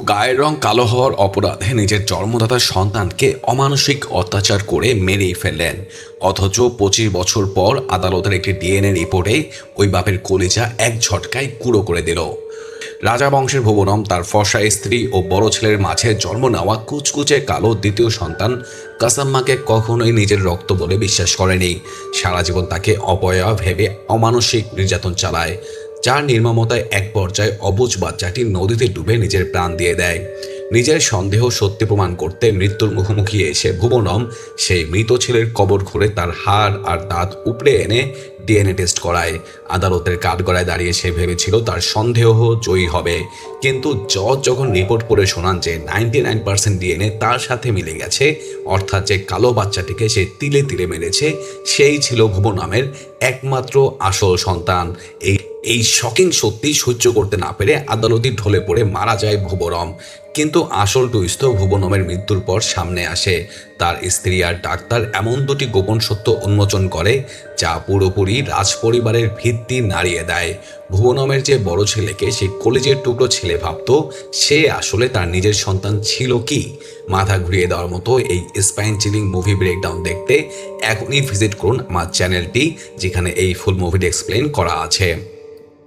গায়ের রং কালো হওয়ার অপরাধে নিজের জন্মদাতা সন্তানকে অমানসিক অত্যাচার করে মেরেই ফেললেন। অথচ 25 বছর পর আদালতের একটি ডিএনএ রিপোর্টে ওই বাপের কলিজা এক ঝটকায় গুঁড়ো করে দিল। রাজা বংশের ভুবনম তার ফর্সা স্ত্রী ও বড় ছেলের মাঝে জন্ম নেওয়া কুচকুচে কালো দ্বিতীয় সন্তান কাসাম্মাকে কখনোই নিজের রক্ত বলে বিশ্বাস করেনি। সারা জীবন তাকে অপয়া ভেবে অমানসিক নির্যাতন চালায়, যার নির্মমতায় এক পর্যায়ে অবুঝ বাচ্চাটি নদীতে ডুবে নিজের প্রাণ দিয়ে দেয়। নিজের সন্দেহ সত্যি প্রমাণ করতে মৃত্যুর মুখোমুখি এসে ভুবনম সেই মৃত ছেলের কবর খুঁড়ে তার হাড় আর দাঁত উপড়ে এনে ডিএনএ টেস্ট করায়। আদালতের কাঠগড়ায় দাঁড়িয়ে সে ভেবেছিল তার সন্দেহ জয়ী হবে, কিন্তু জজ যখন রিপোর্ট পড়ে শোনান যে 99% ডিএনএ তার সাথে মিলে গেছে, অর্থাৎ যে কালো বাচ্চাটিকে সে তিলে তিলে মেরেছে সেই ছিল ভুবনমের একমাত্র আসল সন্তান। এই শকিং সত্যি সহ্য করতে না পেরে আদালতে ঢলে পড়ে মারা যায় ভুবনম। কিন্তু আসল টুইস্ট তো ভুবনমের মৃত্যুর পর সামনে আসে। তার স্ত্রী আর ডাক্তার এমন দুটি গোপন সত্য উন্মোচন করে যা পুরোপুরি রাজপরিবারের ভিত্তি নাড়িয়ে দেয়। ভুবনমের যে বড় ছেলেকে সে কলেজের টুকরো ছেলে ভাবত, সে আসলে তার নিজের সন্তান ছিল কি? মাথা ঘুরিয়ে দেওয়ার মতো এই স্পাইন চিলিং মুভি ব্রেকডাউন দেখতে এখনই ভিজিট করুন আমার চ্যানেলটি, যেখানে এই ফুল মুভিটি এক্সপ্লেন করা আছে।